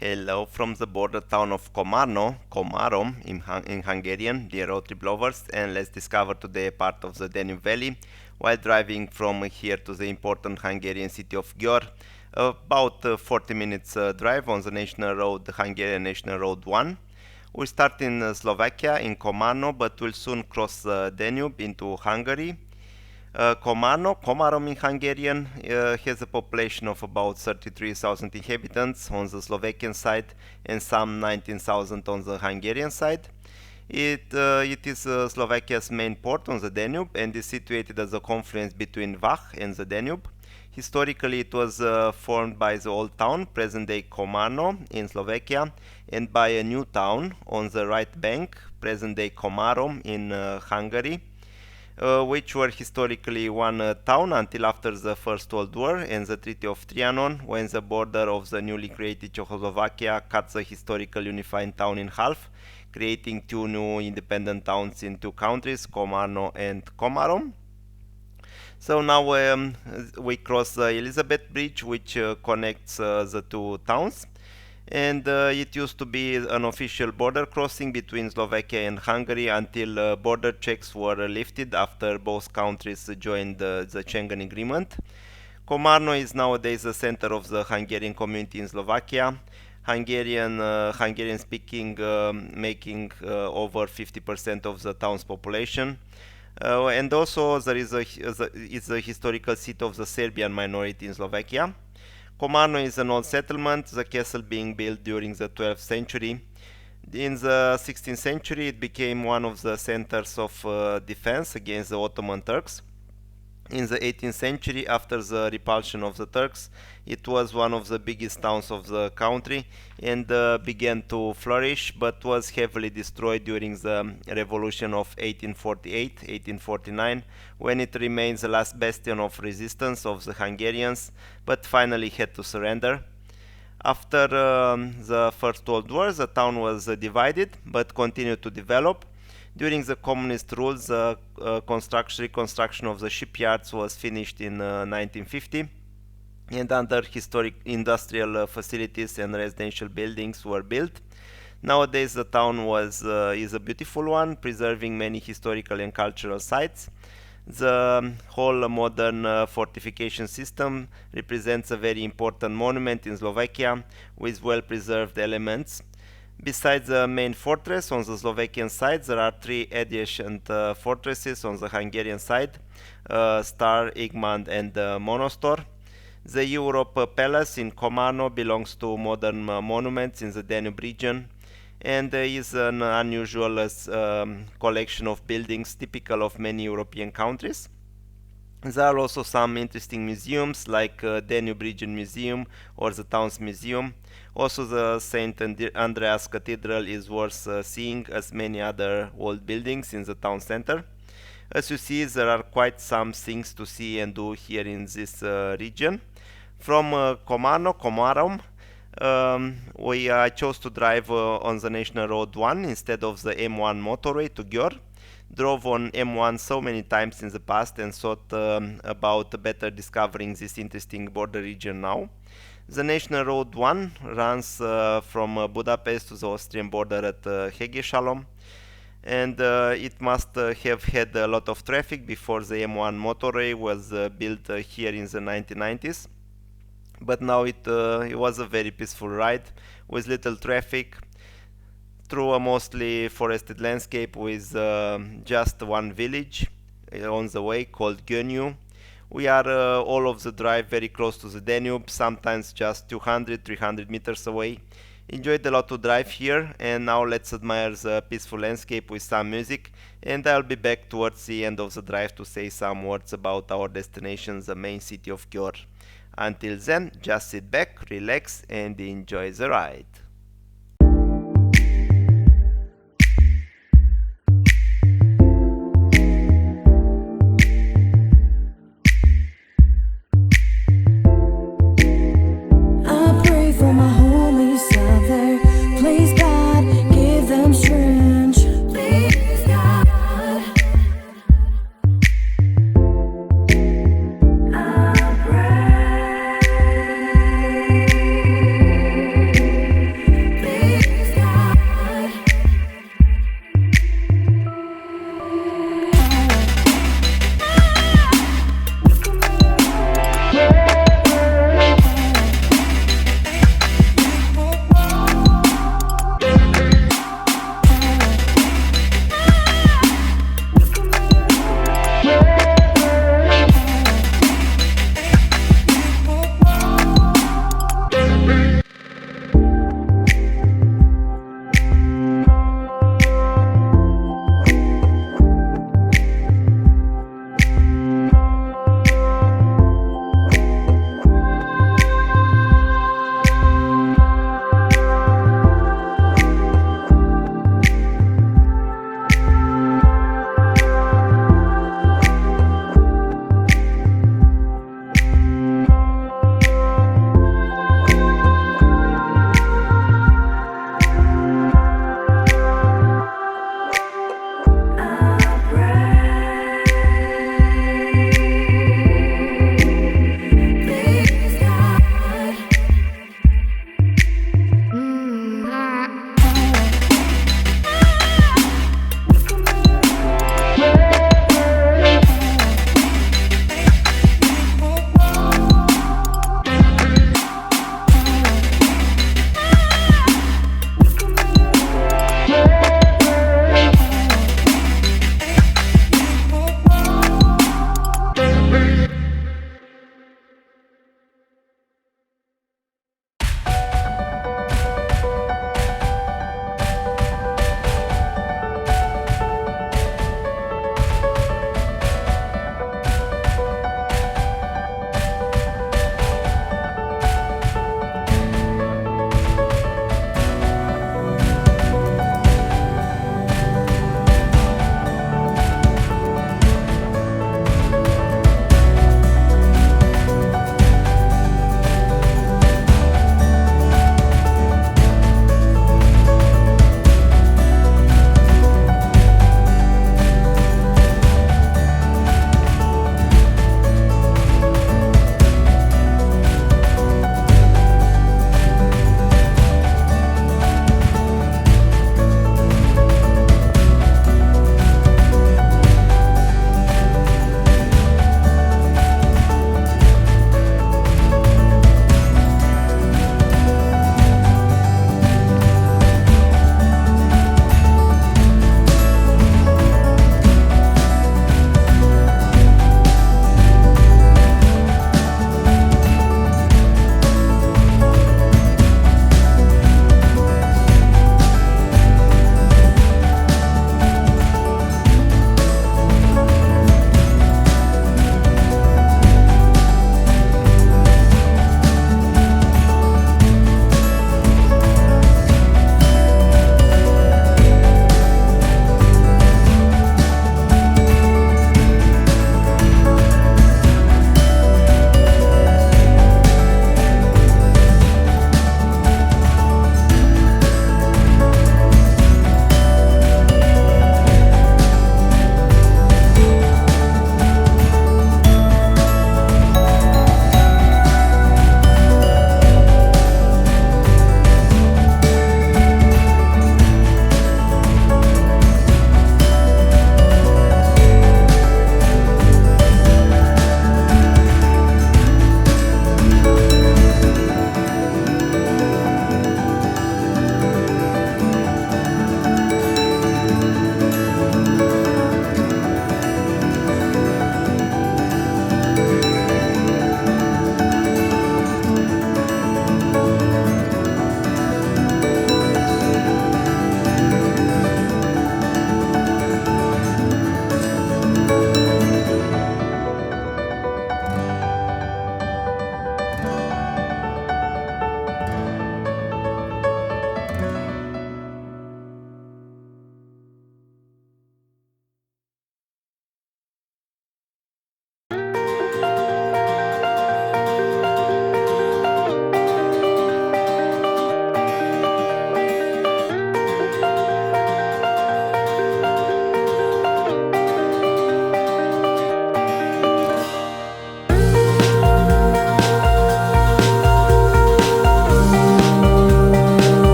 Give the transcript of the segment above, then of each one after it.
Hello from the border town of Komarno, Komarom in Hungarian, dear road trip lovers, and let's discover today a part of the Danube Valley while driving from here to the important Hungarian city of Győr. About 40 minutes drive on the national road, the Hungarian National Road 1. We start in Slovakia, in Komarno, but we'll soon cross Danube into Hungary. Komarom in Hungarian, has a population of about 33,000 inhabitants on the Slovakian side and some 19,000 on the Hungarian side. It is Slovakia's main port on the Danube and is situated as a confluence between Vach and the Danube. Historically, it was formed by the old town, present-day Komarno in Slovakia, and by a new town on the right bank, present-day Komárom in Hungary. Which were historically one town until after the First World War and the Treaty of Trianon, when the border of the newly created Czechoslovakia cut the historical unified town in half, creating two new independent towns in two countries, Komarno and Komarom. So now we cross the Elizabeth Bridge, which connects the two towns. And it used to be an official border crossing between Slovakia and Hungary until border checks were lifted after both countries joined the Schengen Agreement. Komarno is nowadays the center of the Hungarian community in Slovakia. Hungarian speaking making over 50% of the town's population. And also there is it's the historical seat of the Serbian minority in Slovakia. Komarno is an old settlement, the castle being built during the 12th century. In the 16th century, it became one of the centers of defense against the Ottoman Turks. In the 18th century, after the repulsion of the Turks, it was one of the biggest towns of the country and began to flourish, but was heavily destroyed during the revolution of 1848-1849, when it remains the last bastion of resistance of the Hungarians, but finally had to surrender. After the First World War, the town was divided, but continued to develop. During the communist rule, the reconstruction of the shipyards was finished in 1950, and other historic industrial facilities and residential buildings were built. Nowadays, the town is a beautiful one, preserving many historical and cultural sites. The whole modern fortification system represents a very important monument in Slovakia with well-preserved elements. Besides the main fortress on the Slovakian side, there are three adjacent fortresses on the Hungarian side, Star, Igmand and Monostor. The Europe Palace in Komarno belongs to modern monuments in the Danube region and is an unusual collection of buildings typical of many European countries. There are also some interesting museums like Danube Region Museum or the Town's Museum. Also the St. Andreas Cathedral is worth seeing, as many other old buildings in the town center. As you see, there are quite some things to see and do here in this region. From Komarom, I chose to drive on the National Road 1 instead of the M1 motorway to Györ. Drove on M1 so many times in the past and thought about better discovering this interesting border region now. The National Road 1 runs from Budapest to the Austrian border at Hegeshalom, and it must have had a lot of traffic before the M1 motorway was built here in the 1990s. But now it was a very peaceful ride with little traffic through a mostly forested landscape with just one village on the way called Gönyű. We are all of the drive very close to the Danube, sometimes just 200-300 meters away. Enjoyed a lot to drive here, and now let's admire the peaceful landscape with some music, and I'll be back towards the end of the drive to say some words about our destination, the main city of Győr. Until then, just sit back, relax and enjoy the ride.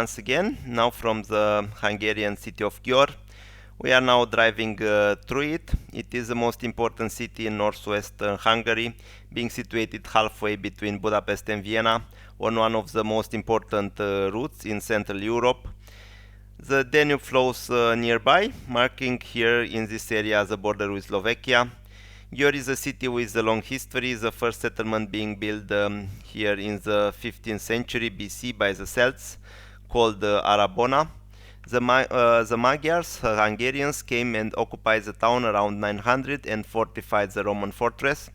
once again, now from the Hungarian city of Győr. We are now driving through it. It is the most important city in northwest Hungary, being situated halfway between Budapest and Vienna, on one of the most important routes in Central Europe. The Danube flows nearby, marking here in this area the border with Slovakia. Győr is a city with a long history, the first settlement being built here in the 15th century BC by the Celts, called Arabona. The Magyars, Hungarians, came and occupied the town around 900 and fortified the Roman fortress.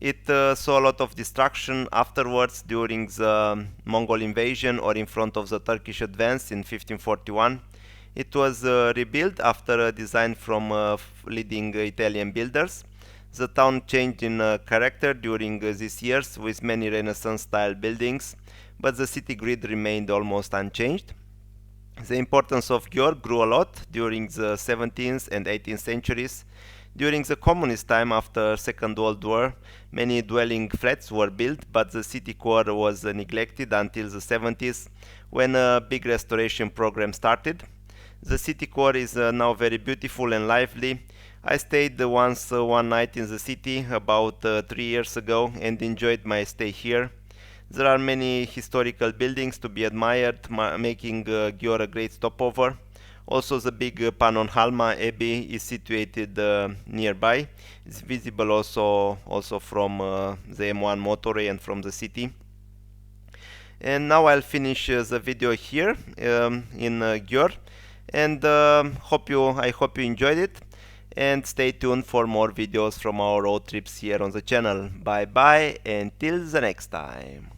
It saw a lot of destruction afterwards during the Mongol invasion or in front of the Turkish advance in 1541. It was rebuilt after a design from leading Italian builders. The town changed in character during these years with many Renaissance-style buildings, but the city grid remained almost unchanged. The importance of Győr grew a lot during the 17th and 18th centuries. During the communist time after Second World War, many dwelling flats were built, but the city core was neglected until the 70s, when a big restoration program started. The city core is now very beautiful and lively. I stayed once one night in the city about 3 years ago and enjoyed my stay here. There are many historical buildings to be admired, making Győr a great stopover. Also, the big Pannonhalma Abbey is situated nearby. It's visible also from the M1 motorway and from the city. And now I'll finish the video here in Győr, and I hope you enjoyed it. And stay tuned for more videos from our road trips here on the channel. Bye bye, and till the next time.